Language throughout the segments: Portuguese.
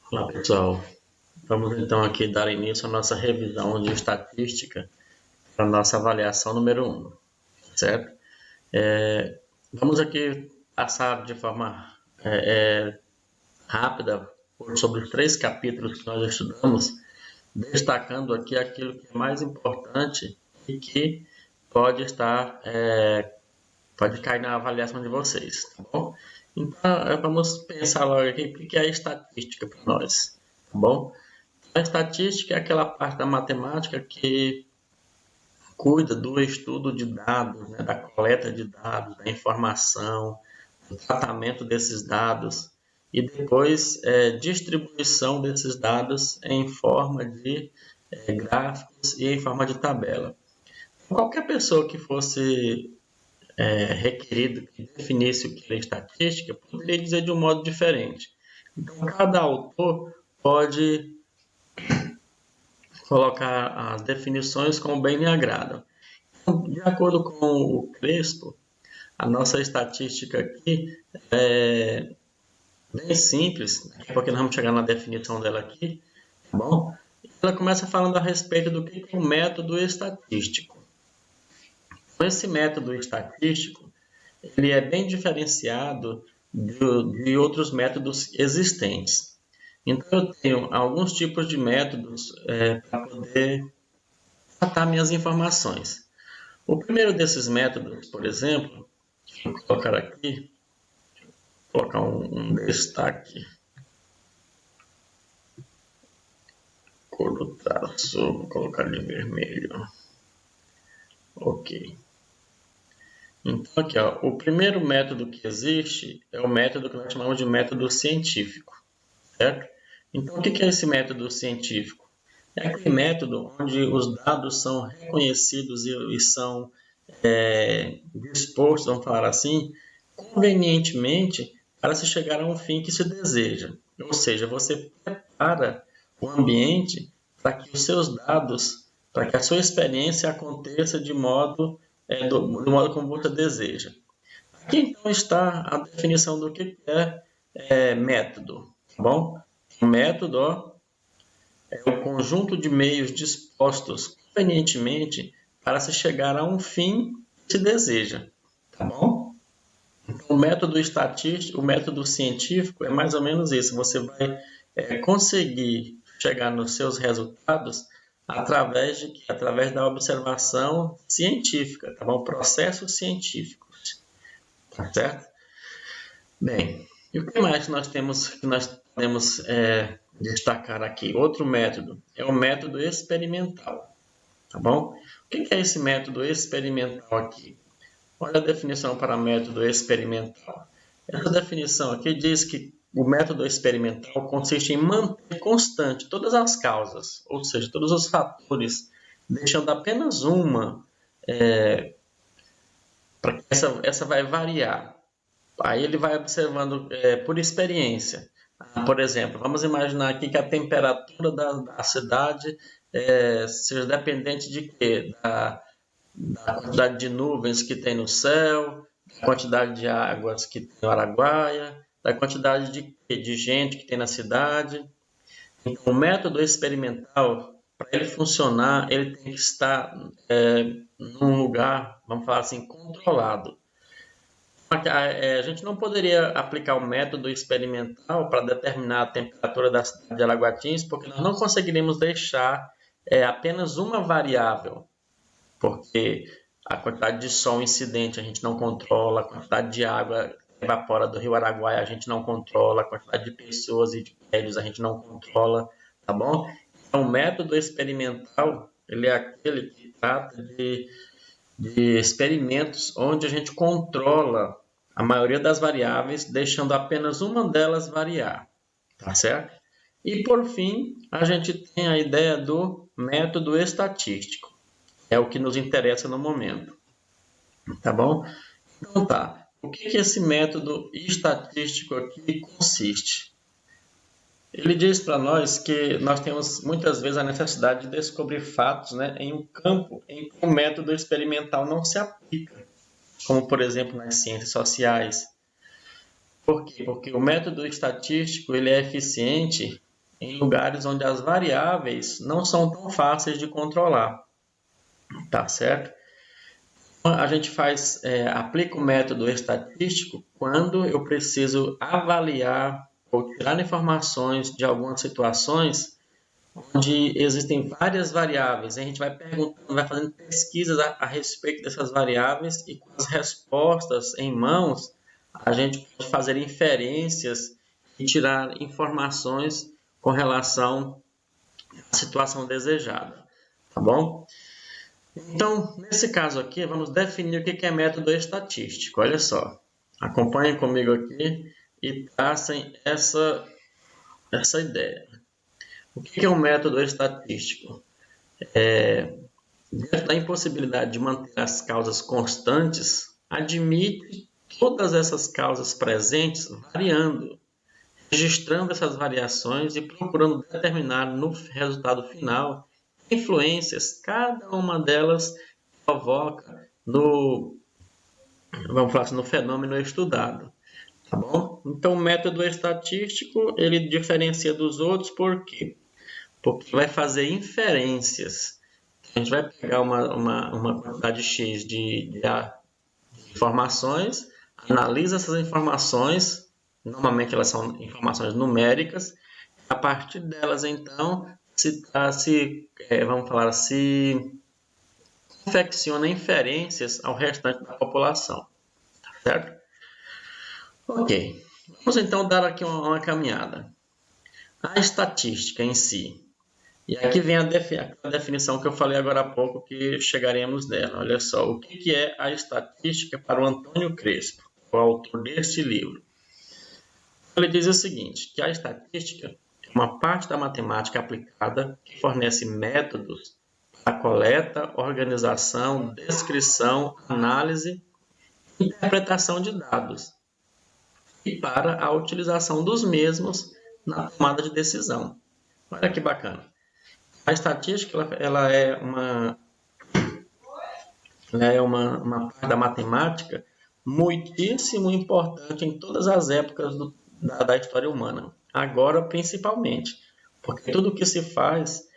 Olá pessoal, vamos então aqui dar início à nossa revisão de estatística para a nossa avaliação número 1, certo? Vamos aqui passar de forma rápida sobre os 3 capítulos que nós estudamos, destacando aqui aquilo que é mais importante e que pode pode cair na avaliação de vocês, tá bom? Então, vamos pensar logo aqui o que é estatística para nós, tá bom? A estatística é aquela parte da matemática que cuida do estudo de dados, né, da coleta de dados, da informação, do tratamento desses dados e depois distribuição desses dados em forma de gráficos e em forma de tabela. Qualquer pessoa que fosse requerido que definisse o que é estatística poderia dizer de um modo diferente. Então, cada autor pode colocar as definições como bem lhe agrada. De acordo com o Crespo, a nossa estatística aqui é bem simples, porque nós vamos chegar na definição dela aqui, tá bom? Ela começa falando a respeito do que é o método estatístico. Então, esse método estatístico, ele é bem diferenciado de outros métodos existentes. Então, eu tenho alguns tipos de métodos para poder tratar minhas informações. O primeiro desses métodos, por exemplo, vou colocar aqui, colocar um destaque, cor do traço, vou colocar de vermelho. Ok. Então, aqui, ó, o primeiro método que existe é o método que nós chamamos de método científico, certo? Então, o que é esse método científico? É aquele método onde os dados são reconhecidos e são dispostos, vamos falar assim, convenientemente para se chegar a um fim que se deseja. Ou seja, você prepara o ambiente para que os seus dados, para que a sua experiência aconteça do modo como você deseja. Aqui então está a definição do que é método, tá bom? O método, ó, é o conjunto de meios dispostos convenientemente para se chegar a um fim que se deseja, tá bom? Então, o método estatístico, o método científico é mais ou menos isso. Você vai conseguir chegar nos seus resultados através da observação científica, tá bom? Processos científicos, tá certo? Bem, e o que mais nós podemos destacar aqui? Outro método é o método experimental, tá bom? O que é esse método experimental aqui? Olha a definição para método experimental. Essa definição aqui diz que o método experimental consiste em manter constante todas as causas, ou seja, todos os fatores, deixando apenas uma, para que essa vai variar. Aí ele vai observando por experiência. Por exemplo, vamos imaginar aqui que a temperatura da cidade seja dependente de quê? Da quantidade de nuvens que tem no céu, da quantidade de águas que tem no Araguaia, da quantidade de gente que tem na cidade. Então, o método experimental, para ele funcionar, ele tem que estar num lugar, vamos falar assim, controlado. A gente não poderia aplicar o método experimental para determinar a temperatura da cidade de Araguatins, porque nós não conseguiríamos deixar apenas uma variável, porque a quantidade de sol incidente a gente não controla, a quantidade de água que evapora do rio Araguaia a gente não controla, a quantidade de pessoas e de prédios a gente não controla, tá bom? Então, o método experimental, ele é aquele que trata de experimentos onde a gente controla a maioria das variáveis, deixando apenas uma delas variar, tá certo? E por fim, a gente tem a ideia do método estatístico. É o que nos interessa no momento, tá bom? Então tá, o que esse método estatístico aqui consiste? Ele diz para nós que nós temos muitas vezes a necessidade de descobrir fatos, né, em um campo em que o método experimental não se aplica, como por exemplo nas ciências sociais. Por quê? Porque o método estatístico ele é eficiente em lugares onde as variáveis não são tão fáceis de controlar, tá certo? A gente aplica o método estatístico quando eu preciso avaliar ou tirar informações de algumas situações onde existem várias variáveis. A gente vai perguntando, vai fazendo pesquisas a respeito dessas variáveis e com as respostas em mãos, a gente pode fazer inferências e tirar informações com relação à situação desejada, tá bom? Então, nesse caso aqui, vamos definir o que é método estatístico. Olha só, acompanhem comigo aqui e tracem essa ideia. O que é um método estatístico? Diante da impossibilidade de manter as causas constantes, admite todas essas causas presentes variando, registrando essas variações e procurando determinar no resultado final influências cada uma delas provoca vamos falar assim, no fenômeno estudado, tá bom? Então, o método estatístico, ele diferencia dos outros por quê? Porque vai fazer inferências. A gente vai pegar uma quantidade X de informações, analisa essas informações, normalmente elas são informações numéricas, a partir delas, então, vamos falar, se confecciona inferências ao restante da população, certo? Ok, vamos então dar aqui uma caminhada. A estatística em si. E aqui vem a definição que eu falei agora há pouco, que chegaremos nela. Olha só, o que é a estatística para o Antônio Crespo, o autor deste livro? Ele diz o seguinte, que a estatística é uma parte da matemática aplicada que fornece métodos para a coleta, organização, descrição, análise e interpretação de dados e para a utilização dos mesmos na tomada de decisão. Olha que bacana. A estatística ela é uma parte da matemática muitíssimo importante em todas as épocas da história humana. Agora, principalmente, porque tudo que se faz,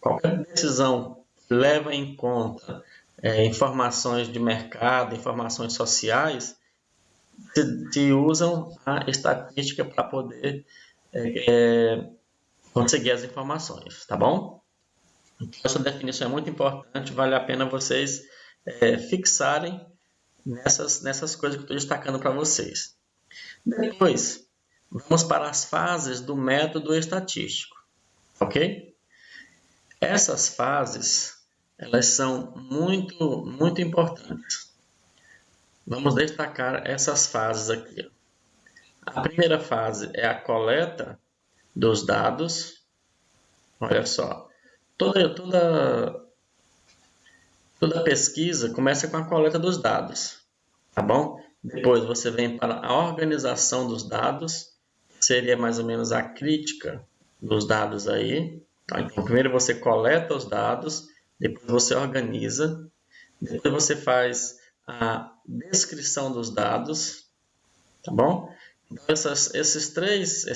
qualquer decisão leva em conta informações de mercado, informações sociais, se usam a estatística para poder conseguir as informações, tá bom? Então, essa definição é muito importante, vale a pena vocês fixarem nessas coisas que eu estou destacando para vocês. Depois, vamos para as fases do método estatístico, ok? Essas fases, elas são muito, muito importantes. Vamos destacar essas fases aqui. A primeira fase é a coleta dos dados. Olha só, toda pesquisa começa com a coleta dos dados, tá bom? Depois você vem para a organização dos dados, seria mais ou menos a crítica dos dados aí. Tá? Então, primeiro você coleta os dados, depois você organiza, depois você faz a descrição dos dados, tá bom? Então, essas três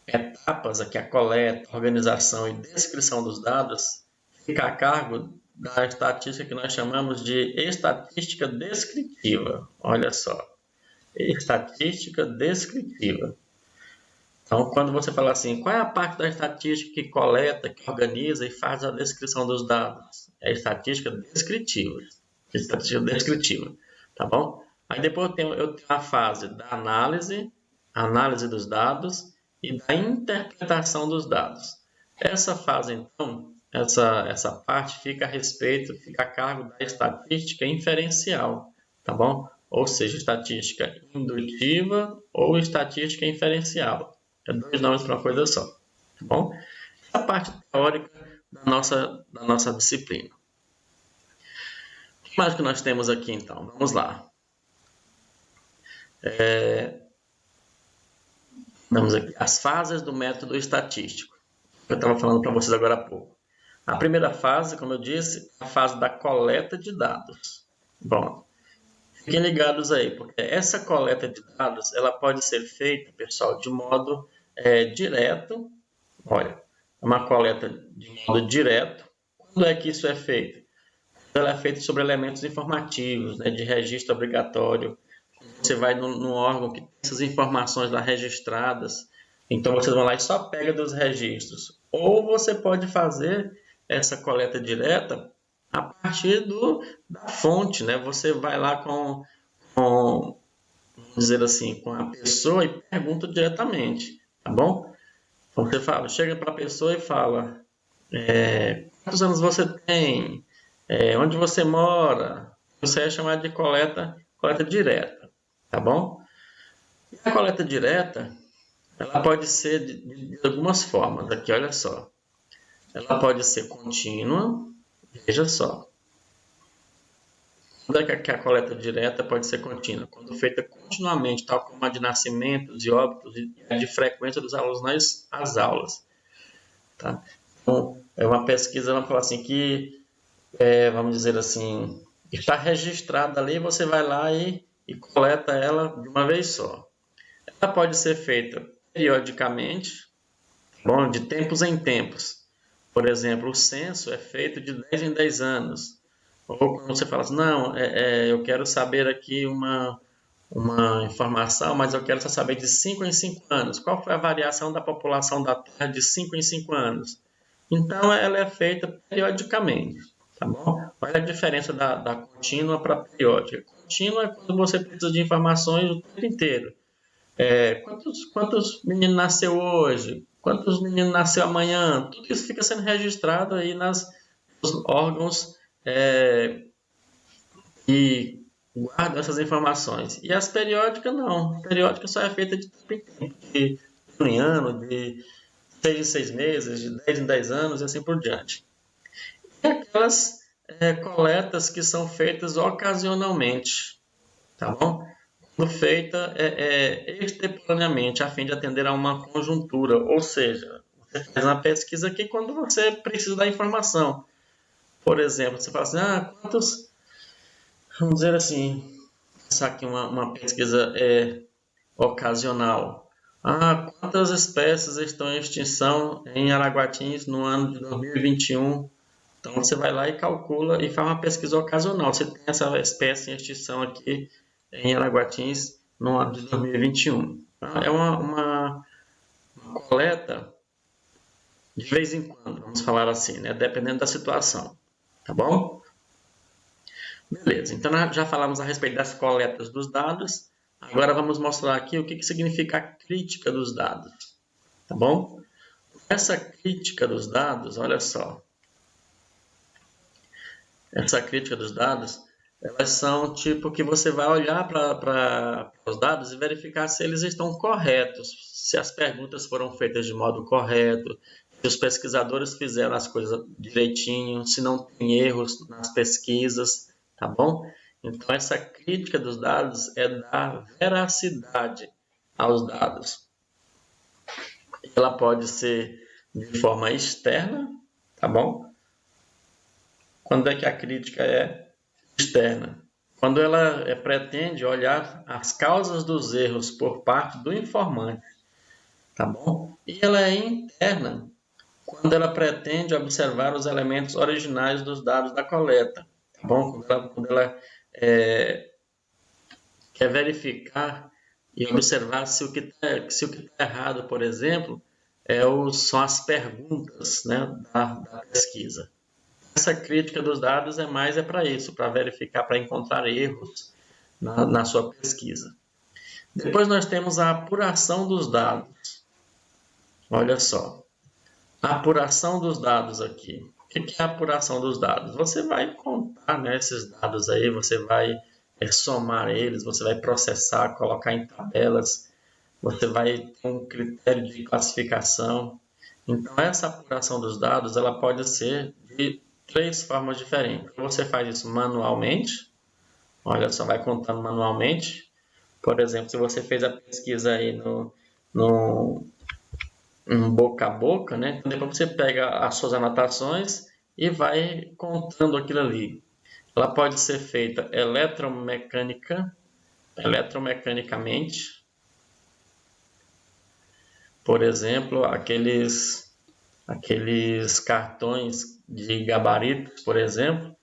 etapas aqui, a coleta, a organização e descrição dos dados, fica a cargo da estatística que nós chamamos de estatística descritiva. Olha só, estatística descritiva. Então, quando você fala assim, qual é a parte da estatística que coleta, que organiza e faz a descrição dos dados? É a estatística descritiva. Estatística descritiva, tá bom? Aí depois eu tenho a fase da análise dos dados e da interpretação dos dados. Essa fase, então, essa parte fica a cargo da estatística inferencial, tá bom? Ou seja, estatística indutiva ou estatística inferencial. É dois nomes para uma coisa só, tá bom? A parte teórica da nossa disciplina. O que mais que nós temos aqui, então? Vamos lá. Vamos aqui. As fases do método estatístico. Eu estava falando para vocês agora há pouco. A primeira fase, como eu disse, é a fase da coleta de dados. Bom, Fiquem ligados aí, porque essa coleta de dados, ela pode ser feita, pessoal, de modo direto. Olha, uma coleta de modo direto. Quando é que isso é feito? Ela é feita sobre elementos informativos, né, de registro obrigatório. Você vai no órgão que tem essas informações lá registradas, então você vai lá e só pega dos registros. Ou você pode fazer essa coleta direta a partir da fonte, né? Você vai lá vamos dizer assim, com a pessoa e pergunta diretamente, tá bom? Então você fala, chega para a pessoa e fala, quantos anos você tem? Onde você mora? Isso aí é chamado de coleta direta, tá bom? E a coleta direta, ela pode ser de algumas formas. Aqui, olha só. Ela pode ser contínua, veja só. Quando é que a coleta direta pode ser contínua? Quando feita continuamente, tal como a de nascimentos e óbitos e a de frequência dos alunos nas aulas. Tá? Então, é uma pesquisa, vamos falar assim, que, vamos dizer assim, está registrada ali, você vai lá e coleta ela de uma vez só. Ela pode ser feita periodicamente, bom, de tempos em tempos. Por exemplo, o censo é feito de 10 em 10 anos. Ou quando você fala assim, não, eu quero saber aqui uma informação, mas eu quero só saber de 5 em 5 anos. Qual foi a variação da população da Terra de 5 em 5 anos? Então, ela é feita periodicamente, tá bom? Olha a diferença da contínua para a periódica. Contínua é quando você precisa de informações o tempo inteiro. Quantos meninos nasceu hoje? Quantos meninos nasceu amanhã? Tudo isso fica sendo registrado aí nos órgãos que guardam essas informações. E as periódicas não. A periódica só é feita de tempo em tempo, de ano em ano, de 6 em 6 meses, de 10 em 10 anos e assim por diante. E aquelas coletas que são feitas ocasionalmente, tá bom? Quando feita extemporaneamente, a fim de atender a uma conjuntura, ou seja, você faz uma pesquisa aqui quando você precisa da informação. Por exemplo, você fala assim, vamos dizer assim, pensar aqui uma pesquisa ocasional. Quantas espécies estão em extinção em Araguatins no ano de 2021? Então você vai lá e calcula e faz uma pesquisa ocasional. Você tem essa espécie em extinção aqui em Araguatins no ano de 2021. É uma coleta de vez em quando, vamos falar assim, né? Dependendo da situação. Tá bom? Beleza, então nós já falamos a respeito das coletas dos dados. Agora vamos mostrar aqui o que significa a crítica dos dados. Tá bom? Essa crítica dos dados, olha só. Essa crítica dos dados, elas são tipo que você vai olhar para os dados e verificar se eles estão corretos, se as perguntas foram feitas de modo correto, se os pesquisadores fizeram as coisas direitinho, se não tem erros nas pesquisas, tá bom? Então, essa crítica dos dados é dar veracidade aos dados. Ela pode ser de forma externa, tá bom? Quando é que a crítica é externa? Quando ela pretende olhar as causas dos erros por parte do informante, tá bom? E ela é interna quando ela pretende observar os elementos originais dos dados da coleta, tá bom? Quando ela quer verificar e observar se o que está errado, por exemplo, são as perguntas, né, da pesquisa. Essa crítica dos dados é para isso, para verificar, para encontrar erros na sua pesquisa. Depois nós temos a apuração dos dados. Olha só, a apuração dos dados aqui. O que é a apuração dos dados? Você vai contar, né, esses dados aí, você vai somar eles, você vai processar, colocar em tabelas, você vai ter um critério de classificação. Então, essa apuração dos dados ela pode ser de 3 formas diferentes. Você faz isso manualmente, olha só, vai contando manualmente. Por exemplo, se você fez a pesquisa aí no boca a boca, né? Então, depois você pega as suas anotações e vai contando aquilo ali. ela pode ser feita eletromecanicamente. Por exemplo, aqueles cartões de gabaritos, por exemplo,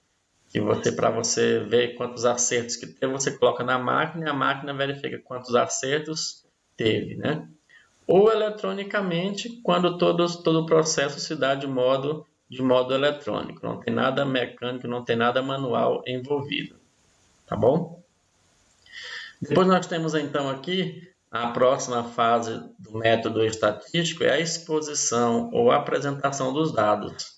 que para você ver quantos acertos que teve, você coloca na máquina e a máquina verifica quantos acertos teve, né? Ou eletronicamente, quando todo o processo se dá de modo eletrônico, não tem nada mecânico, não tem nada manual envolvido, tá bom? Depois nós temos então aqui a próxima fase do método estatístico, é a exposição ou apresentação dos dados.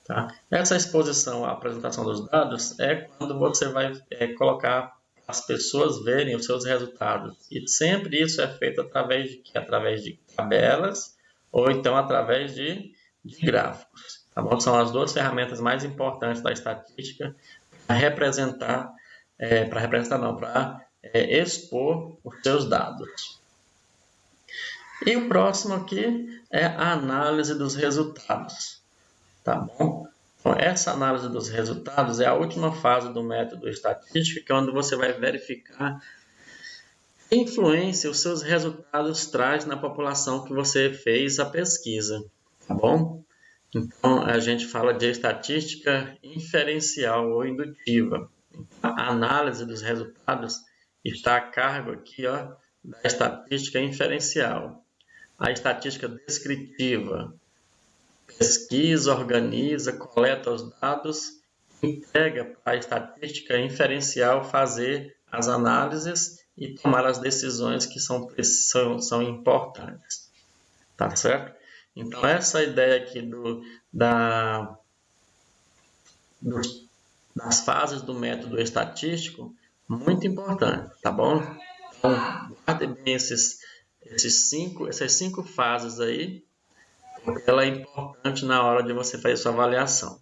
Tá? Essa exposição, a apresentação dos dados, é quando você vai colocar as pessoas verem os seus resultados. E sempre isso é feito através de quê? Através de tabelas ou então através de gráficos. Tá bom? São as duas ferramentas mais importantes da estatística para expor os seus dados. E o próximo aqui é a análise dos resultados. Tá bom? Então, essa análise dos resultados é a última fase do método estatístico, que é onde você vai verificar a influência os seus resultados traz na população que você fez a pesquisa. Tá bom? Então, a gente fala de estatística inferencial ou indutiva. A análise dos resultados está a cargo aqui, ó, da estatística inferencial. A estatística descritiva pesquisa, organiza, coleta os dados, entrega para a estatística inferencial fazer as análises e tomar as decisões que são importantes. Tá certo? Então, essa ideia aqui das fases do método estatístico, muito importante, tá bom? Então, guarde bem essas cinco fases aí, porque ela é importante na hora de você fazer sua avaliação.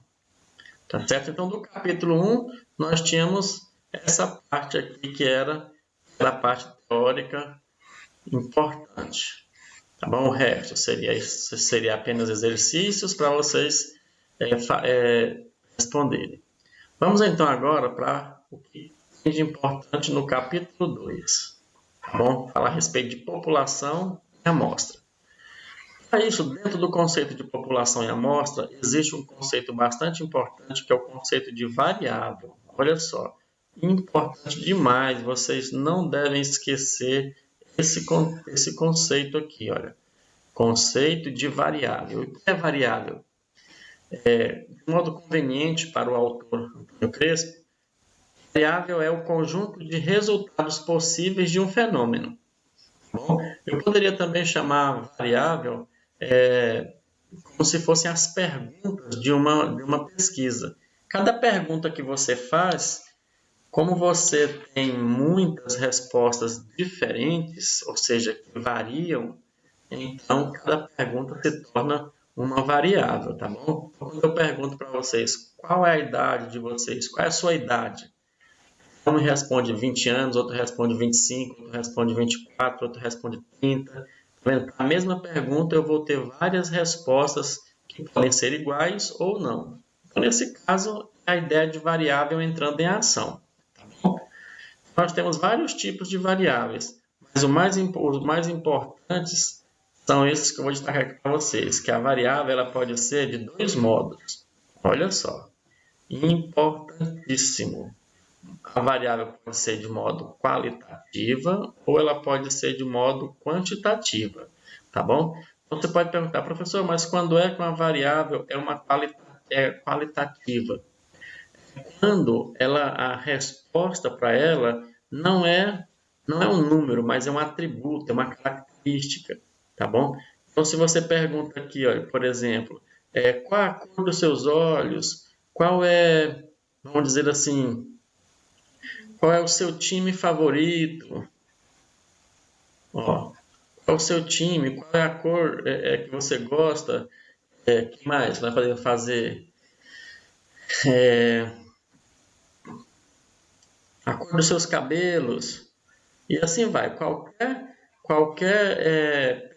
Tá certo? Então, do capítulo 1, nós tínhamos essa parte aqui que era a parte teórica importante. Tá bom? O resto seria apenas exercícios para vocês responderem. Vamos então agora para o que é de importante no capítulo 2. Tá bom? Falar a respeito de população e amostra. Para isso, dentro do conceito de população e amostra, existe um conceito bastante importante que é o conceito de variável. Olha só, importante demais, vocês não devem esquecer esse conceito aqui, olha. Conceito de variável. O que é variável? De modo conveniente para o autor Antônio Crespo, variável é o conjunto de resultados possíveis de um fenômeno. Bom, eu poderia também chamar variável como se fossem as perguntas de uma pesquisa. Cada pergunta que você faz, como você tem muitas respostas diferentes, ou seja, que variam, então cada pergunta se torna uma variável, tá bom? Quando eu pergunto para vocês qual é a idade de vocês, qual é a sua idade? Um responde 20 anos, outro responde 25, outro responde 24, outro responde 30. A mesma pergunta eu vou ter várias respostas que podem ser iguais ou não. Então, nesse caso, a ideia de variável entrando em ação. Tá bom? Nós temos vários tipos de variáveis, mas os mais importantes são esses que eu vou destacar aqui para vocês, que a variável ela pode ser de dois modos. Olha só, importantíssimo. A variável pode ser de modo qualitativa ou ela pode ser de modo quantitativa, tá bom? Então, você pode perguntar, professor, mas quando é que uma variável é qualitativa? Quando a resposta para ela não é um número, mas é um atributo, é uma característica, tá bom? Então, se você pergunta aqui, olha, por exemplo, qual a cor dos seus olhos? Qual é, vamos dizer assim, qual é o seu time favorito? Ó, qual é o seu time? Qual é a cor que você gosta? Que mais vai poder fazer? A cor dos seus cabelos? E assim vai. Qualquer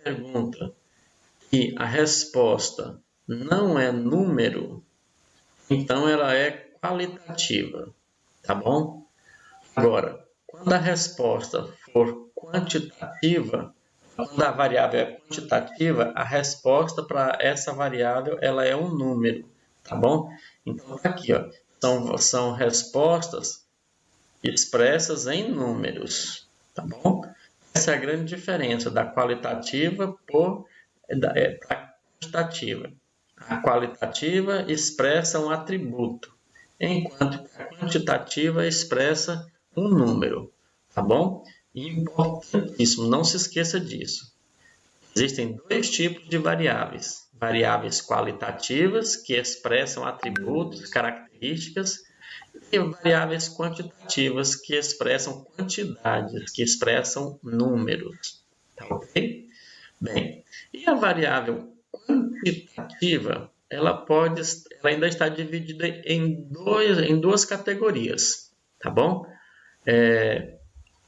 pergunta que a resposta não é número, então ela é qualitativa. tá bom? Agora, quando a resposta for quantitativa, quando a variável é quantitativa, a resposta para essa variável ela é um número, tá bom? Então, tá aqui, ó, são respostas expressas em números, tá bom? Essa é a grande diferença da qualitativa da quantitativa. A qualitativa expressa um atributo, enquanto que a quantitativa expressa um número, tá bom? E importantíssimo, não se esqueça disso. Existem dois tipos de variáveis. Variáveis qualitativas, que expressam atributos, características, e variáveis quantitativas, que expressam quantidades, que expressam números. Tá ok? Bem, e a variável quantitativa, ela ainda está dividida em duas categorias, tá bom?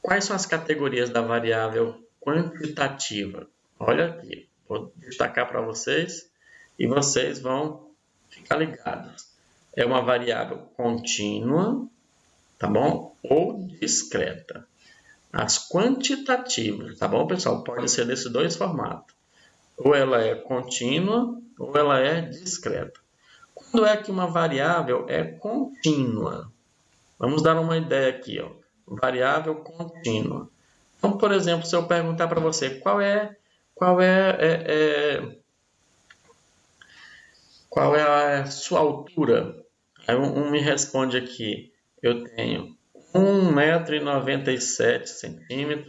Quais são as categorias da variável quantitativa? Olha aqui, vou destacar para vocês e vocês vão ficar ligados. É uma variável contínua, tá bom? Ou discreta. As quantitativas, tá bom, pessoal? Pode ser desses dois formatos. Ou ela é contínua ou ela é discreta. Quando é que uma variável é contínua? Vamos dar uma ideia aqui, ó. Variável contínua. Então, por exemplo, se eu perguntar para você qual é a sua altura, aí um me responde aqui, eu tenho 1,97 m.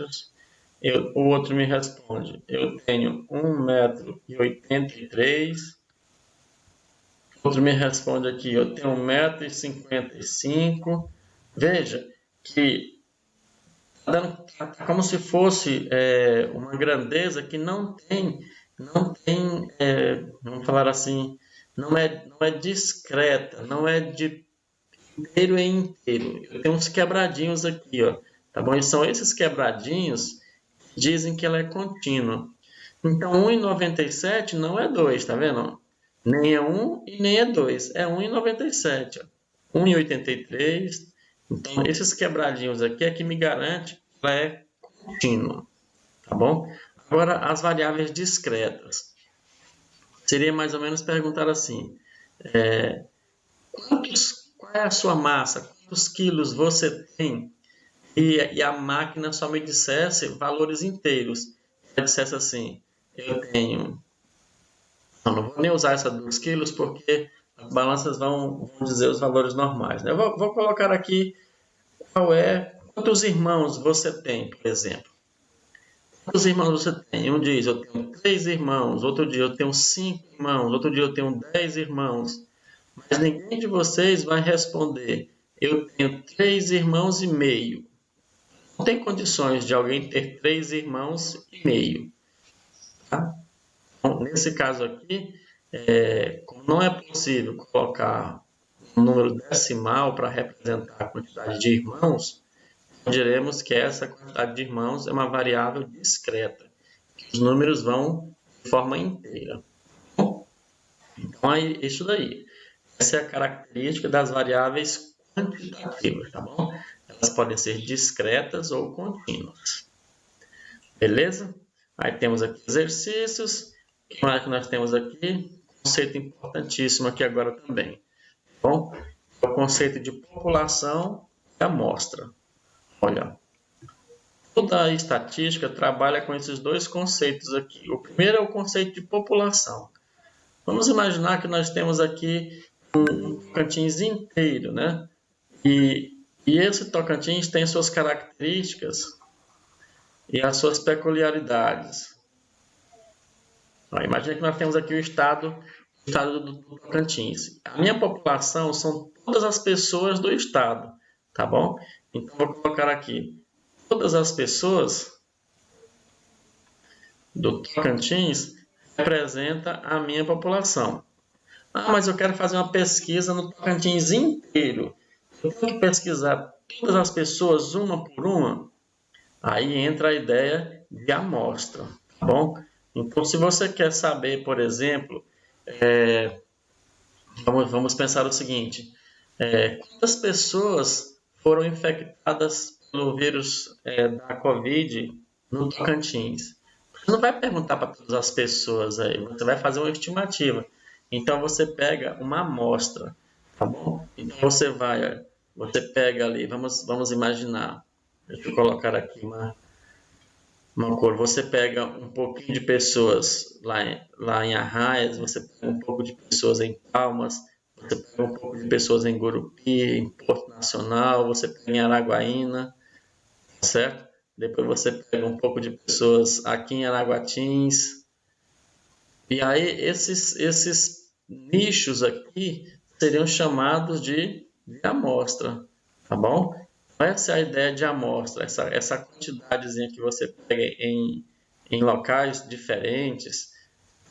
O outro me responde, eu tenho 1,83 m. Outro me responde aqui, eu tenho 1,55 m. Veja que tá como se fosse uma grandeza que não tem, vamos falar assim, não é discreta, não é de inteiro em inteiro. Eu tenho uns quebradinhos aqui, ó, tá bom? E são esses quebradinhos que dizem que ela é contínua. Então, 1,97 não é 2, tá vendo? Nem é 1 e nem é 2, é 1,97. 1,83. Então, esses quebradinhos aqui é que me garante que ela é contínua, tá bom? Agora, as variáveis discretas. Seria mais ou menos perguntar assim, qual é a sua massa? Quantos quilos você tem? E a máquina só me dissesse valores inteiros. Ela dissesse assim, eu tenho... Não vou nem usar essa 2 quilos porque as balanças vão dizer os valores normais, né? Eu vou colocar aqui quantos irmãos você tem, por exemplo. Quantos irmãos você tem? Um diz, eu tenho 3 irmãos. Outro dia, eu tenho 5 irmãos. Outro dia, eu tenho 10 irmãos. Mas ninguém de vocês vai responder, eu tenho 3 irmãos e meio. Não tem condições de alguém ter 3 irmãos e meio. Tá? Então, nesse caso aqui, como não é possível colocar um número decimal para representar a quantidade de irmãos, diremos que essa quantidade de irmãos é uma variável discreta, que os números vão de forma inteira. Bom, então é isso daí. Essa é a característica das variáveis quantitativas, tá bom? Elas podem ser discretas ou contínuas. Beleza? Aí temos aqui exercícios. O que mais que nós temos aqui? Conceito importantíssimo aqui agora também. Bom, é o conceito de população e amostra. Olha, toda a estatística trabalha com esses dois conceitos aqui. O primeiro é o conceito de população. Vamos imaginar que nós temos aqui um Tocantins inteiro, né? E esse Tocantins tem suas características e as suas peculiaridades. Imagina que nós temos aqui o estado do Tocantins. A minha população são todas as pessoas do estado, tá bom? Então, vou colocar aqui todas as pessoas do Tocantins representa a minha população. Ah, mas eu quero fazer uma pesquisa no Tocantins inteiro. Eu tenho que pesquisar todas as pessoas uma por uma. Aí entra a ideia de amostra, tá bom? Então, se você quer saber, por exemplo, vamos pensar o seguinte: quantas pessoas foram infectadas pelo vírus da Covid no Tocantins. Você não vai perguntar para todas as pessoas aí, você vai fazer uma estimativa. Então você pega uma amostra, tá bom? Então você pega ali, vamos imaginar, deixa eu colocar aqui uma cor. Você pega um pouquinho de pessoas lá em Arraias, você pega um pouco de pessoas em Palmas, você pega um pouco de pessoas em Gurupi, em Porto Nacional, você pega em Araguaína, certo? Depois você pega um pouco de pessoas aqui em Araguatins. E aí esses nichos aqui seriam chamados de amostra, tá bom? Essa é a ideia de amostra, essa quantidadezinha que você pega em locais diferentes,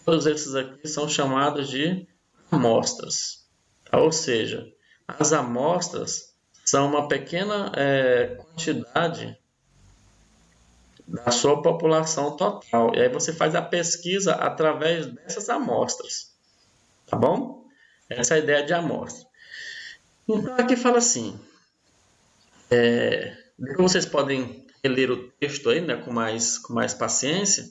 todos esses aqui são chamados de amostras. Tá? Ou seja, as amostras são uma pequena quantidade da sua população total. E aí você faz a pesquisa através dessas amostras. Tá bom? Essa é a ideia de amostra. Então aqui fala assim, depois vocês podem reler o texto aí, né, com mais paciência,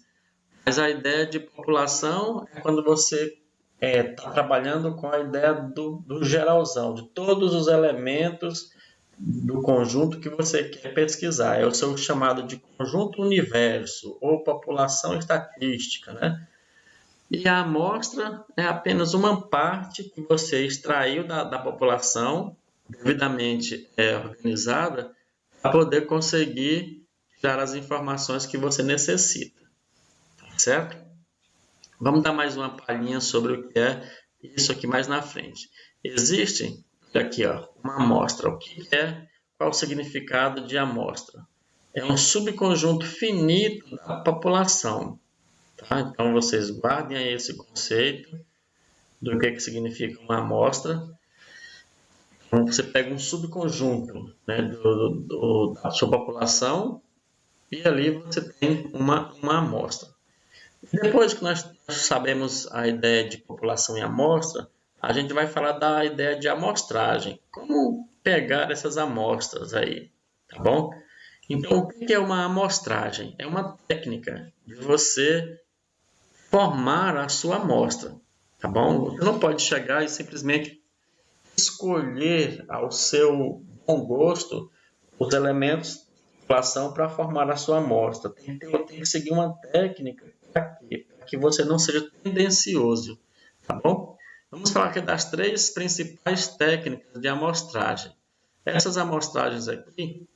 mas a ideia de população é quando você está trabalhando com a ideia do geralzão, de todos os elementos do conjunto que você quer pesquisar. É o seu chamado de conjunto universo ou população estatística, né? E a amostra é apenas uma parte que você extraiu da população, devidamente organizada, para poder conseguir tirar as informações que você necessita, certo? Vamos dar mais uma palhinha sobre o que é isso aqui mais na frente. Existe aqui uma amostra. O que é? Qual o significado de amostra? É um subconjunto finito da população. Tá? Então vocês guardem aí esse conceito do que significa uma amostra. Então, você pega um subconjunto, né, da sua população e ali você tem uma amostra. Depois que nós sabemos a ideia de população e amostra, a gente vai falar da ideia de amostragem. Como pegar essas amostras aí, tá bom? Então, o que é uma amostragem? É uma técnica de você formar a sua amostra, tá bom? Você não pode chegar e simplesmente escolher ao seu bom gosto os elementos de população para formar a sua amostra. Tem que seguir uma técnica para que você não seja tendencioso, tá bom? Vamos falar aqui das 3 principais técnicas de amostragem. Essas amostragens aqui,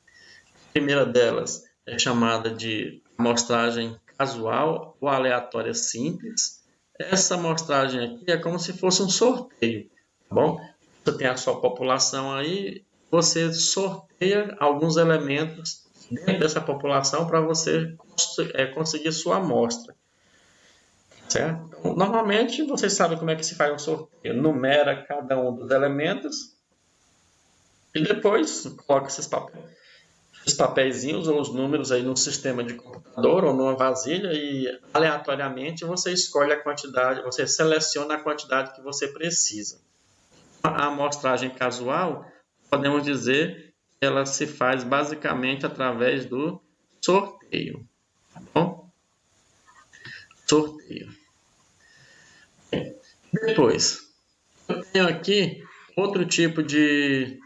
a primeira delas é chamada de amostragem casual ou aleatória simples. Essa amostragem aqui é como se fosse um sorteio, tá bom? Você tem a sua população aí, você sorteia alguns elementos dentro dessa população para você conseguir sua amostra, certo? Então, normalmente, vocês sabem como é que se faz um sorteio. Numera cada um dos elementos e depois coloca esses papeizinhos ou os números aí num sistema de computador ou numa vasilha e aleatoriamente você escolhe a quantidade, você seleciona a quantidade que você precisa. A amostragem casual, podemos dizer que ela se faz basicamente através do sorteio, tá bom? Sorteio. Depois, eu tenho aqui outro tipo de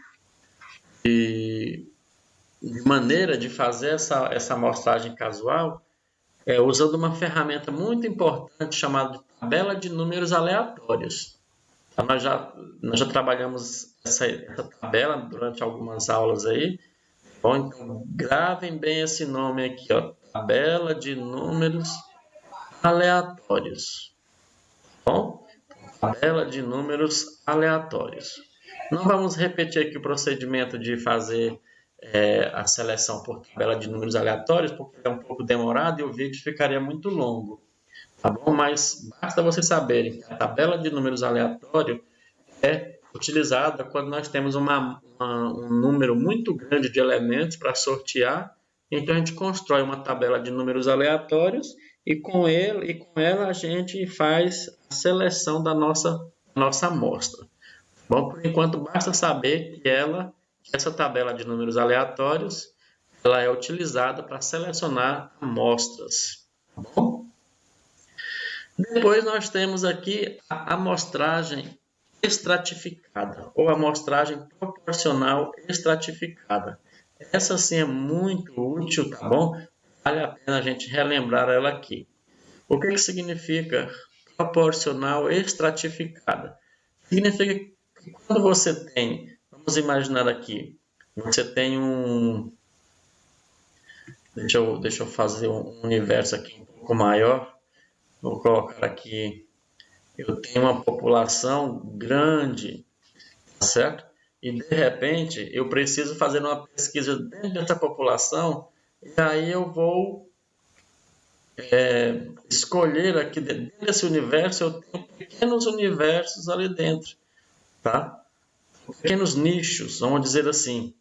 maneira de fazer essa amostragem casual, usando uma ferramenta muito importante chamada de tabela de números aleatórios. Então, nós já trabalhamos essa tabela durante algumas aulas aí. Bom, então gravem bem esse nome aqui, tabela de números aleatórios. Bom, tabela de números aleatórios. Não vamos repetir aqui o procedimento de fazer a seleção por tabela de números aleatórios, porque é um pouco demorado e o vídeo ficaria muito longo. Tá bom? Mas basta vocês saberem que a tabela de números aleatório é utilizada quando nós temos um número muito grande de elementos para sortear. Então a gente constrói uma tabela de números aleatórios e com ela a gente faz a seleção da nossa amostra. Bom, por enquanto basta saber que ela essa tabela de números aleatórios ela é utilizada para selecionar amostras. Tá bom? Depois nós temos aqui a amostragem estratificada ou amostragem proporcional estratificada. Essa sim é muito útil, tá bom? Vale a pena a gente relembrar ela aqui. O que significa proporcional estratificada? Significa que quando você tem, vamos imaginar aqui, você tem um... Deixa eu fazer um universo aqui um pouco maior. Vou colocar aqui, eu tenho uma população grande, tá certo? E de repente eu preciso fazer uma pesquisa dentro dessa população, e aí eu vou escolher aqui dentro desse universo, eu tenho pequenos universos ali dentro, tá? Pequenos nichos, vamos dizer assim.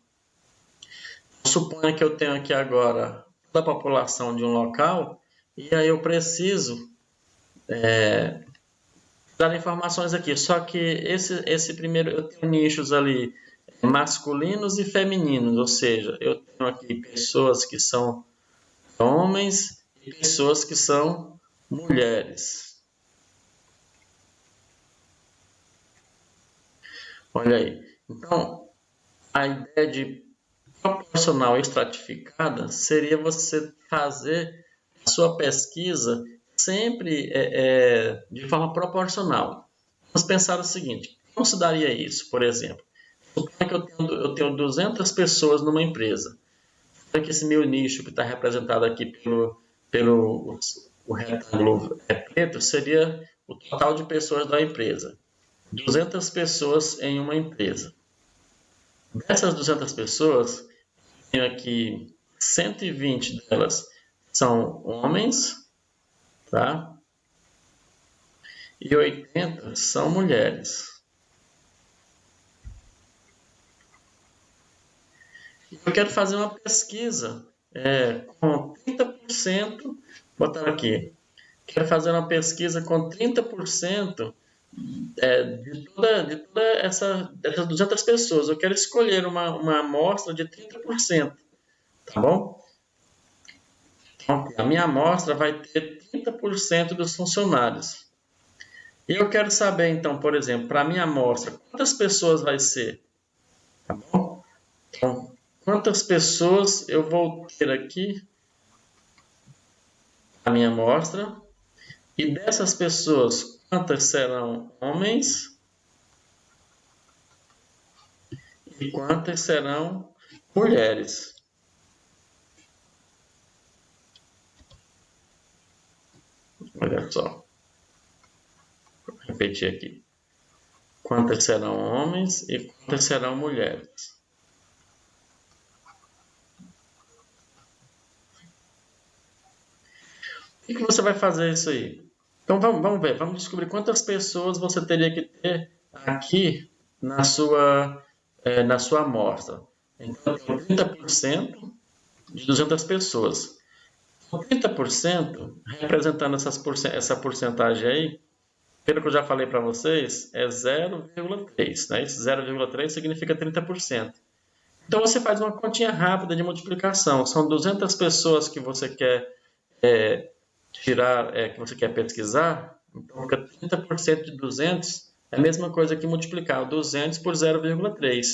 Suponha que eu tenho aqui agora toda a população de um local, e aí eu preciso dar informações aqui. Só que esse primeiro, eu tenho nichos ali masculinos e femininos, ou seja, eu tenho aqui pessoas que são homens e pessoas que são mulheres. Olha aí. Então, a ideia de proporcional estratificada seria você fazer a sua pesquisa sempre de forma proporcional. Vamos pensar o seguinte, como se daria isso, por exemplo? Suponha que eu tenho 200 pessoas numa empresa. Suponha que esse meu nicho que está representado aqui pelo o retângulo preto seria o total de pessoas da empresa. 200 pessoas em uma empresa. Dessas 200 pessoas, tenho aqui 120 delas são homens, tá? E 80 são mulheres. Eu quero fazer uma pesquisa com 30%, botar aqui, quero fazer uma pesquisa com 30% de toda dessas 200 pessoas. Eu quero escolher uma amostra de 30%, tá bom? Então, a minha amostra vai ter 30% dos funcionários. E eu quero saber, então, por exemplo, para a minha amostra, quantas pessoas vai ser? Tá bom? Então, quantas pessoas eu vou ter aqui na minha amostra? E dessas pessoas, quantas serão homens? E quantas serão mulheres? Olha só. Vou repetir aqui. Quantas serão homens e quantas serão mulheres? O que você vai fazer isso aí? Então vamos ver, vamos descobrir quantas pessoas você teria que ter aqui na sua amostra. Então, eu tenho 30% de 200 pessoas. 30%, representando essa porcentagem aí, pelo que eu já falei para vocês, é 0,3. Né? Esse 0,3 significa 30%. Então, você faz uma continha rápida de multiplicação. São 200 pessoas que você quer que você quer pesquisar. Então, fica 30% de 200 é a mesma coisa que multiplicar 200 por 0,3.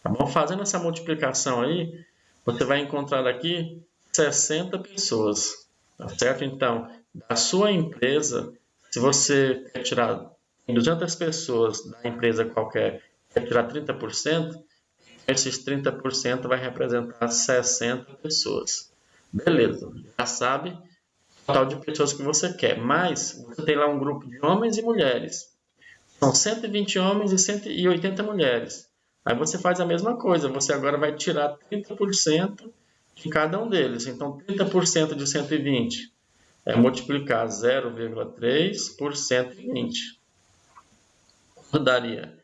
Tá bom? Fazendo essa multiplicação aí, você vai encontrar aqui 60 pessoas. Tá certo? Então, da sua empresa, se você quer tirar 200 pessoas da empresa qualquer, quer tirar 30%, esses 30% vai representar 60 pessoas. Beleza, já sabe o total de pessoas que você quer, mas você tem lá um grupo de homens e mulheres. São 120 homens e 180 mulheres. Aí você faz a mesma coisa, você agora vai tirar 30% de cada um deles. Então, 30% de 120 é multiplicar 0,3 por 120. Quanto daria?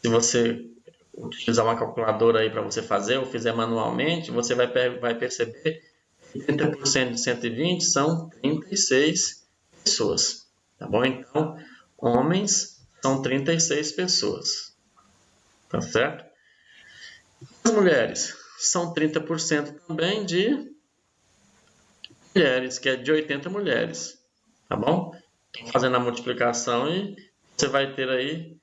Se você utilizar uma calculadora aí para você fazer ou fizer manualmente, você vai perceber que 30% de 120 são 36 pessoas. Tá bom? Então, homens são 36 pessoas. Tá certo? As mulheres são 30% também de mulheres, que é de 80 mulheres, tá bom? Estou fazendo a multiplicação e você vai ter aí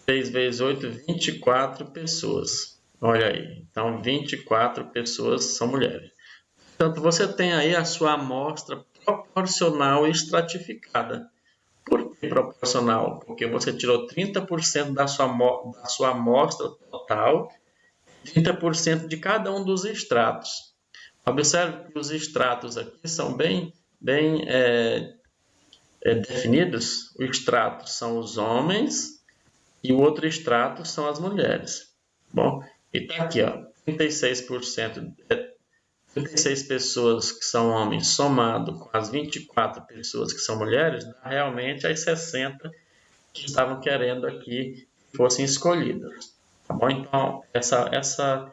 3 vezes 8, 24 pessoas. Olha aí, então 24 pessoas são mulheres. Portanto, você tem aí a sua amostra proporcional e estratificada. Por que proporcional? Porque você tirou 30% da sua amostra total, 30% de cada um dos estratos. Observe que os estratos aqui são bem definidos. O extrato são os homens e o outro extrato são as mulheres. Bom, e está aqui, ó, 36%, 36 pessoas que são homens somado com as 24 pessoas que são mulheres, dá realmente as 60 que estavam querendo aqui que fossem escolhidas. Tá bom? Então, essa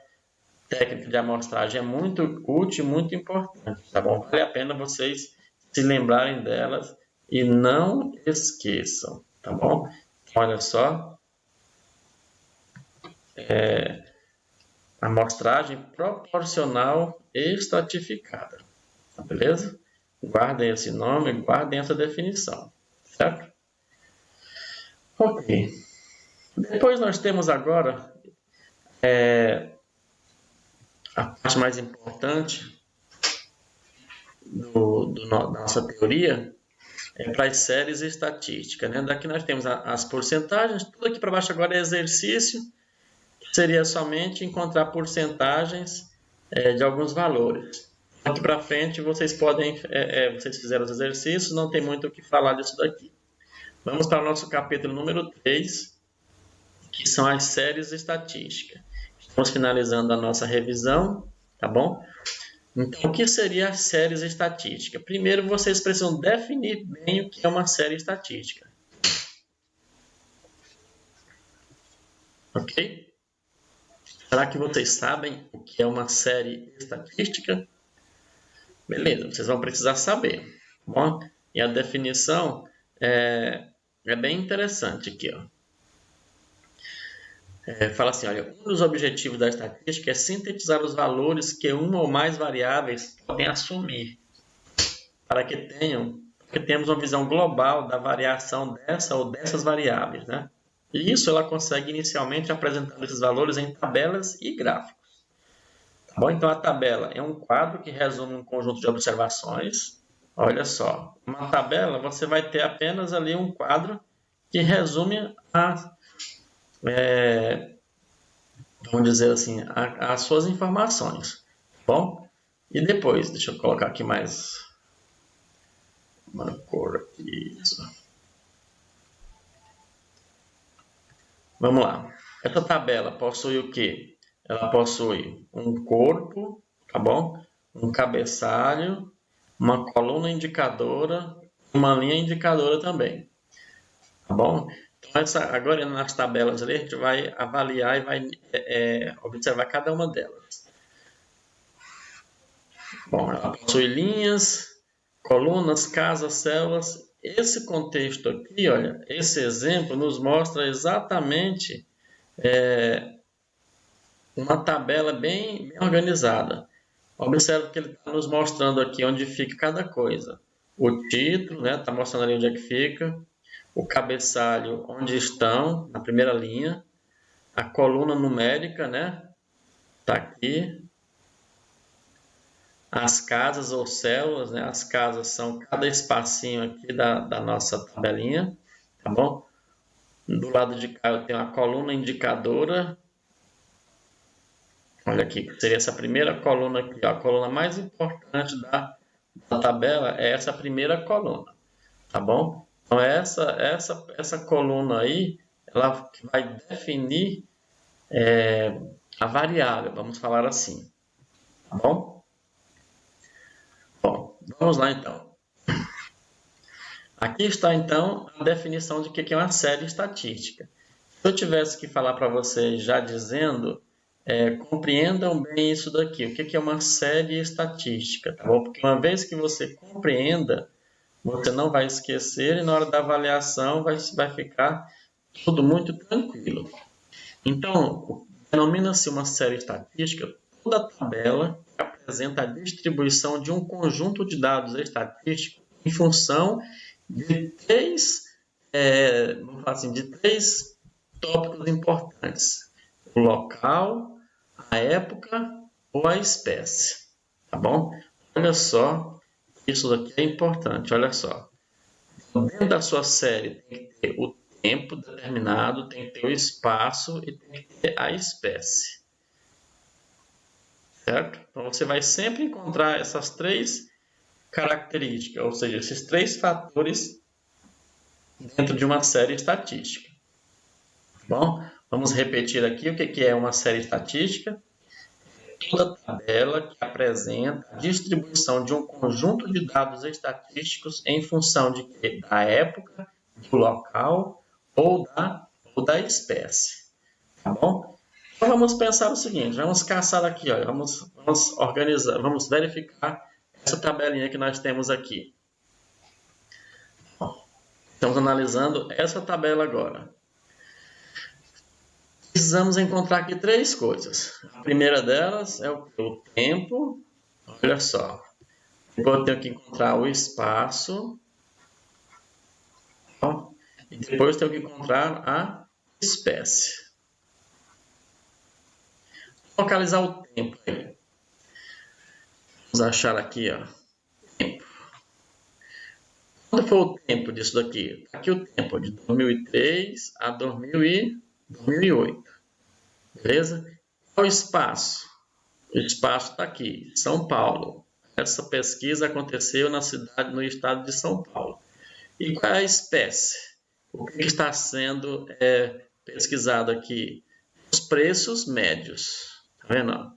técnica de amostragem é muito útil e muito importante. Tá bom? Vale a pena vocês se lembrarem delas e não esqueçam. Tá bom? Olha só. Amostragem proporcional estratificada. Tá, beleza? Guardem esse nome, guardem essa definição. Certo? Ok. Depois nós temos agora a parte mais importante da nossa teoria, para as séries estatísticas. Né? Daqui nós temos as porcentagens, tudo aqui para baixo agora é exercício, que seria somente encontrar porcentagens de alguns valores. Aqui para frente vocês podem, vocês fizeram os exercícios, não tem muito o que falar disso daqui. Vamos para o nosso capítulo número 3, que são as séries estatísticas. Estamos finalizando a nossa revisão, tá bom? Então, o que seria as séries estatísticas? Primeiro, vocês precisam definir bem o que é uma série estatística. Ok? Será que vocês sabem o que é uma série estatística? Beleza, vocês vão precisar saber. Tá bom? E a definição é bem interessante aqui, ó. Fala assim, olha, um dos objetivos da estatística é sintetizar os valores que uma ou mais variáveis podem assumir, para que tenhamos uma visão global da variação dessa ou dessas variáveis, né? E isso ela consegue inicialmente apresentando esses valores em tabelas e gráficos. Tá bom? Então a tabela é um quadro que resume um conjunto de observações. Olha só, uma tabela você vai ter apenas ali um quadro que resume vamos dizer assim, as suas informações. Tá bom? E depois, deixa eu colocar aqui mais uma cor. Isso. Vamos lá. Essa tabela possui o quê? Ela possui um corpo, tá bom? Um cabeçalho, uma coluna indicadora, uma linha indicadora também. Tá bom? Então, agora nas tabelas ali, a gente vai avaliar e vai observar cada uma delas. Bom, ela possui linhas, colunas, casas, células. Esse contexto aqui, olha, esse exemplo nos mostra exatamente uma tabela bem organizada. Observe que ele está nos mostrando aqui onde fica cada coisa. O título, né, está mostrando ali onde é que fica. O cabeçalho, onde estão, na primeira linha. A coluna numérica, né, está aqui. As casas ou células, né, as casas são cada espacinho aqui da nossa tabelinha, tá bom? Do lado de cá eu tenho a coluna indicadora. Olha aqui, seria essa primeira coluna aqui, ó, a coluna mais importante da tabela é essa primeira coluna, tá bom? Então essa coluna aí, ela vai definir a variável, vamos falar assim, tá bom? Bom, vamos lá então. Aqui está então a definição de que é uma série estatística. Se eu tivesse que falar para vocês já dizendo, compreendam bem isso daqui. O que é uma série estatística? Tá bom? Porque uma vez que você compreenda, você não vai esquecer e na hora da avaliação vai ficar tudo muito tranquilo. Então, Denomina-se uma série estatística toda tabela que apresenta a distribuição de um conjunto de dados estatísticos em função de vamos falar assim, de três tópicos importantes: o local, a época ou a espécie. Tá bom? Olha só, isso daqui é importante, olha só. Dentro da sua série tem que ter o tempo determinado, tem que ter o espaço e tem que ter a espécie. Certo? Então você vai sempre encontrar essas três características, ou seja, esses três fatores dentro de uma série estatística. Bom, vamos repetir aqui o que é uma série estatística. Toda tabela que apresenta a distribuição de um conjunto de dados estatísticos em função da época, do local ou da espécie. Tá bom? Então vamos pensar o seguinte, vamos caçar aqui, olha, vamos organizar, vamos verificar essa tabelinha que nós temos aqui. Estamos analisando essa tabela agora. Precisamos encontrar aqui três coisas. A primeira delas é o tempo. Olha só. Depois eu tenho que encontrar o espaço. E depois eu tenho que encontrar a espécie. Vou localizar o tempo aí. Vamos achar aqui, ó. Tempo. Quando for o tempo disso daqui? Aqui o tempo de 2003 a 2008. Beleza? Qual o espaço? O espaço está aqui, São Paulo. Essa pesquisa aconteceu no estado de São Paulo. E qual é a espécie? O que está sendo pesquisado aqui? Os preços médios. Tá vendo?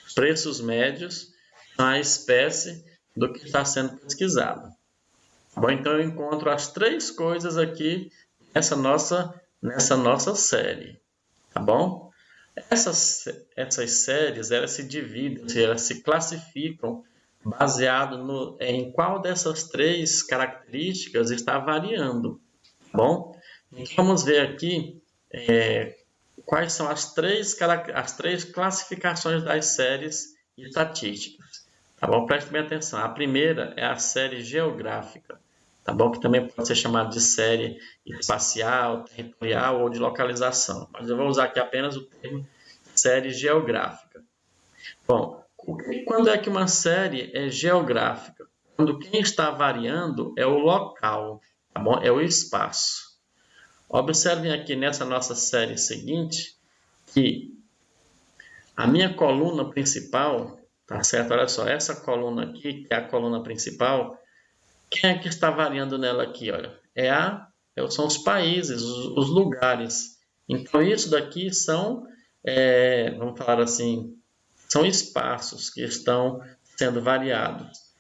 Os preços médios são a espécie do que está sendo pesquisado. Bom, então eu encontro as três coisas aqui nessa nossa série. Tá bom? Essas séries, elas se dividem, elas se classificam baseado em qual dessas três características está variando. Tá bom? Então, vamos ver aqui quais são as três classificações das séries estatísticas. Tá bom? Preste bem atenção. A primeira é a série geográfica. Tá bom? Que também pode ser chamada de série espacial, territorial ou de localização. Mas eu vou usar aqui apenas o termo série geográfica. Bom, quando é que uma série é geográfica? Quando quem está variando é o local, tá bom? É o espaço. Observem aqui nessa nossa série seguinte que a minha coluna principal, tá certo? Olha só, essa coluna aqui, que é a coluna principal, quem é que está variando nela aqui? Olha, são os países, os lugares. Então, isso daqui são, vamos falar assim, são espaços que estão sendo variados.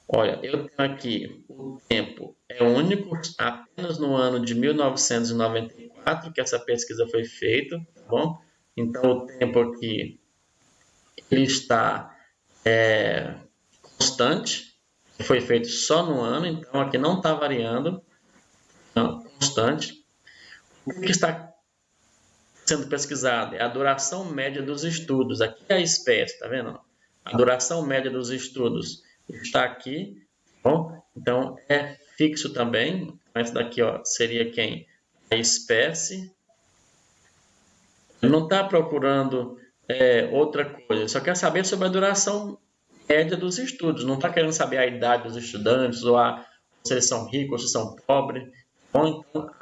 Olha, eu tenho aqui o tempo é único, apenas no ano de 1994 que essa pesquisa foi feita, tá bom? Então, o tempo aqui ele está constante. Foi feito só no ano, então aqui não está variando, não, constante. O que está sendo pesquisado é a duração média dos estudos. Aqui é a espécie, tá vendo? A duração média dos estudos está aqui, bom? Então é fixo também. Esse daqui, ó, seria quem? A espécie. Ele não está procurando outra coisa, só quer saber sobre a duração média dos estudos, não está querendo saber a idade dos estudantes, ou se eles são ricos, ou se são pobres. Bom, então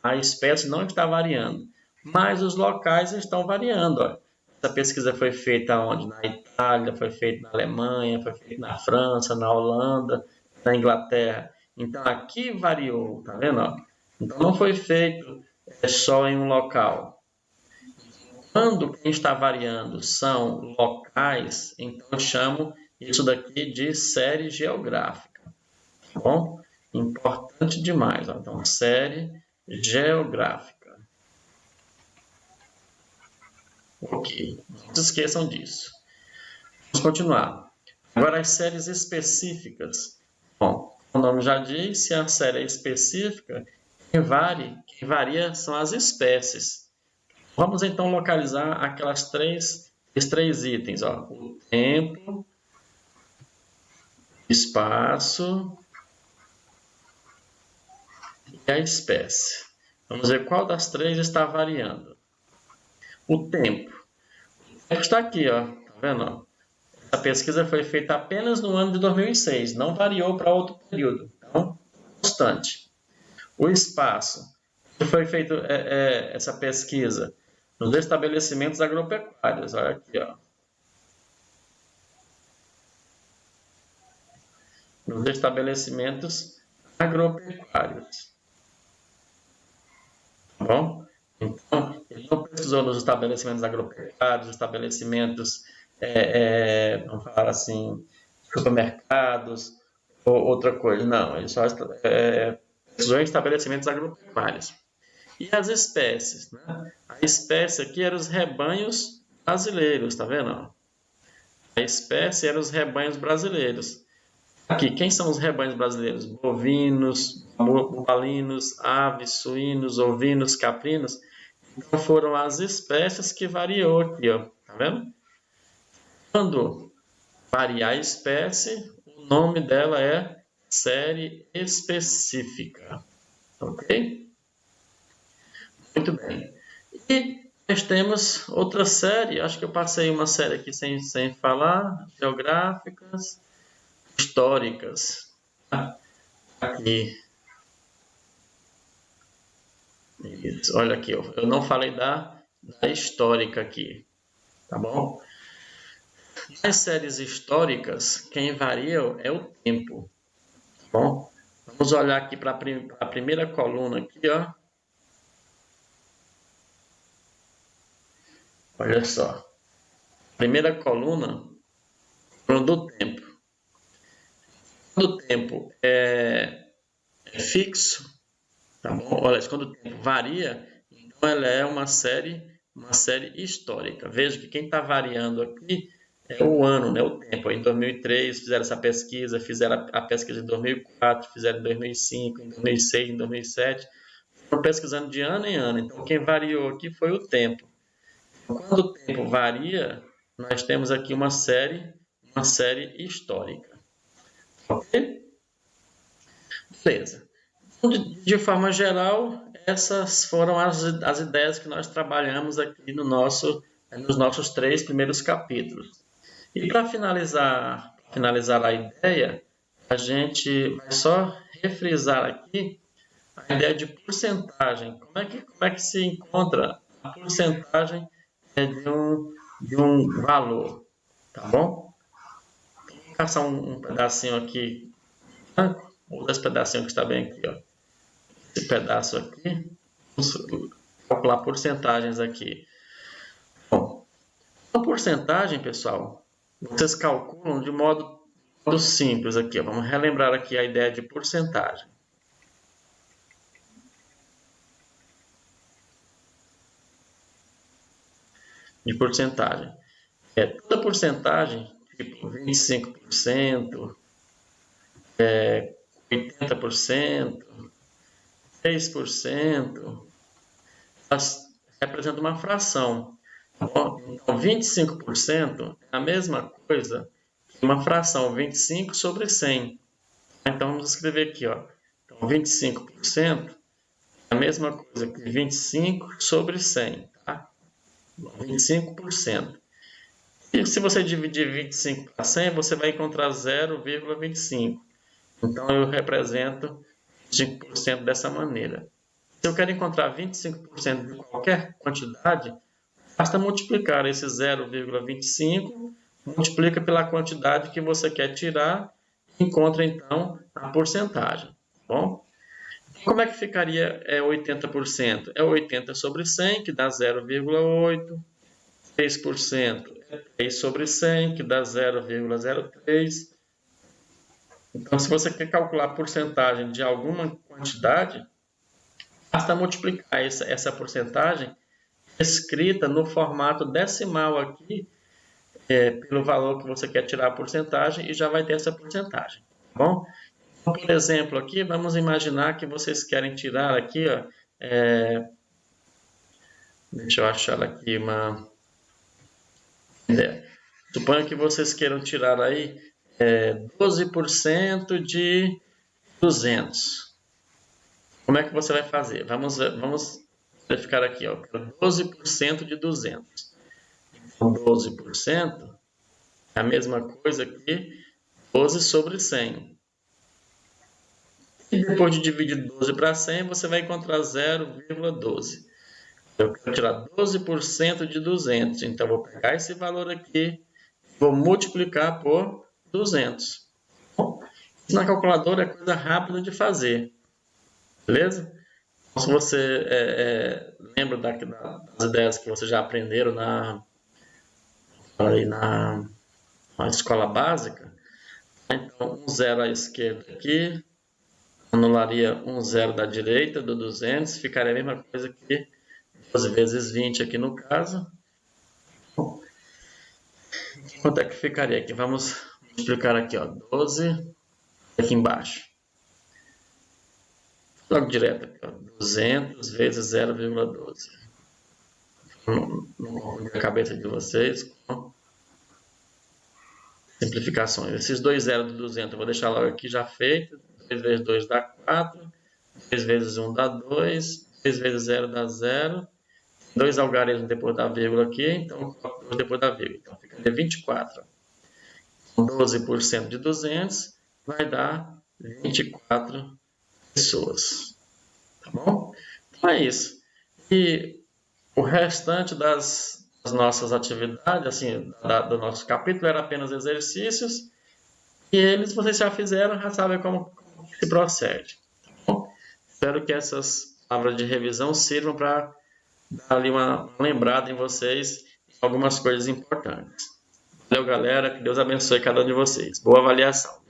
a espécie não está variando, mas os locais estão variando. Ó. Essa pesquisa foi feita onde? Na Itália, foi feita na Alemanha, foi feita na França, na Holanda, na Inglaterra. Então aqui variou, tá vendo? Ó? Então não foi feito só em um local. Quando quem está variando são locais, então eu chamo isso daqui de série geográfica. Tá bom? Importante demais. Ó. Então, série geográfica. Ok. Não se esqueçam disso. Vamos continuar. Agora, as séries específicas. Bom, o nome já diz, se a série é específica, quem varia são as espécies. Vamos então localizar esses três itens, ó, o tempo, espaço e a espécie. Vamos ver qual das três está variando. O tempo. O tempo está aqui, ó, tá vendo? Ó? Essa pesquisa foi feita apenas no ano de 2006, não variou para outro período, então, constante. O espaço. Foi feita essa pesquisa nos estabelecimentos agropecuários, olha aqui, ó. Nos estabelecimentos agropecuários. Tá bom? Então, ele não pesquisou nos estabelecimentos agropecuários, estabelecimentos, vamos falar assim, supermercados, ou outra coisa. Não, ele só pesquisou em estabelecimentos agropecuários. E as espécies, né? A espécie aqui eram os rebanhos brasileiros, tá vendo? A espécie eram os rebanhos brasileiros. Aqui, quem são os rebanhos brasileiros? Bovinos, bubalinos, aves, suínos, ovinos, caprinos. Então foram as espécies que variou aqui, ó. Tá vendo? Quando variar a espécie, o nome dela é série específica. Ok? Muito bem. E nós temos outra série, acho que eu passei uma série aqui sem falar, geográficas, históricas. Aqui. Isso, olha aqui, eu não falei da histórica aqui, tá bom? Nas séries históricas, quem varia é o tempo, tá bom? Vamos olhar aqui para a primeira coluna aqui, ó. Olha só. Primeira coluna do tempo. Quando o tempo é fixo, tá bom? Olha, quando o tempo varia, então ela é uma série histórica. Veja que quem está variando aqui é o ano, né? O tempo. Em 2003 fizeram essa pesquisa, fizeram a pesquisa em 2004, fizeram em 2005, em 2006, em 2007. Estão pesquisando de ano em ano. Então, quem variou aqui foi o tempo. Quando o tempo varia, nós temos aqui uma série histórica. Ok? Beleza. De forma geral, essas foram as ideias que nós trabalhamos aqui nos nossos 3 primeiros capítulos. E para finalizar a ideia, a gente vai só refrisar aqui a ideia de porcentagem. Como é que se encontra a porcentagem de um valor, tá bom? Vou caçar um pedacinho aqui branco, ou desse pedacinho que está bem aqui, ó. Esse pedaço aqui, vamos calcular porcentagens aqui. Bom, a porcentagem, pessoal, vocês calculam de modo simples aqui, ó. Vamos relembrar aqui a ideia de porcentagem. Toda porcentagem, tipo 25%, 80%, 3%, representa uma fração. Então, 25% é a mesma coisa que uma fração 25 sobre 100. Então, vamos escrever aqui, ó. Então, 25% é a mesma coisa que 25 sobre 100, tá? 25%. E se você dividir 25 para 100, você vai encontrar 0,25. Então, eu represento 25% dessa maneira. Se eu quero encontrar 25% de qualquer quantidade, basta multiplicar esse 0,25, multiplica pela quantidade que você quer tirar e encontra, então, a porcentagem. Bom? Como é que ficaria 80%? É 80 sobre 100, que dá 0,8. 3% é 3 sobre 100, que dá 0,03. Então, se você quer calcular a porcentagem de alguma quantidade, basta multiplicar essa porcentagem escrita no formato decimal aqui, pelo valor que você quer tirar a porcentagem, e já vai ter essa porcentagem. Tá bom? Então, por exemplo, aqui, vamos imaginar que vocês querem tirar aqui, ó, Deixa eu achar aqui uma ideia. Suponho que vocês queiram tirar aí 12% de 200. Como é que você vai fazer? Vamos verificar aqui, ó, 12% de 200. Então, 12% é a mesma coisa que 12 sobre 100. E depois de dividir 12 para 100, você vai encontrar 0,12. Eu quero tirar 12% de 200. Então, eu vou pegar esse valor aqui, vou multiplicar por 200. Bom, isso na calculadora é coisa rápida de fazer. Beleza? Então, se você lembra das ideias que vocês já aprenderam na escola básica, então, um zero à esquerda aqui, anularia um zero da direita do 200, ficaria a mesma coisa que 12 vezes 20 aqui no caso. Quanto é que ficaria aqui? Vamos multiplicar aqui, ó, 12 aqui embaixo. Logo direto aqui, ó, 200 vezes 0,12. Não confundir a cabeça de vocês com simplificações. Esses dois zeros do 200 eu vou deixar logo aqui já feito. 2 vezes 2 dá 4. 2 vezes 1 dá 2. 2 vezes 0 dá 0. 2 algarismos depois da vírgula aqui, então 2 depois da vírgula. Então fica 24. 12% de 200 vai dar 24 pessoas. Tá bom? Então é isso. E o restante das nossas atividades, assim, do nosso capítulo, era apenas exercícios. E eles vocês já fizeram, já sabem como se procede. Tá bom? Espero que essas palavras de revisão sirvam para dar ali uma lembrada em vocês algumas coisas importantes. Valeu, galera. Que Deus abençoe cada um de vocês. Boa avaliação.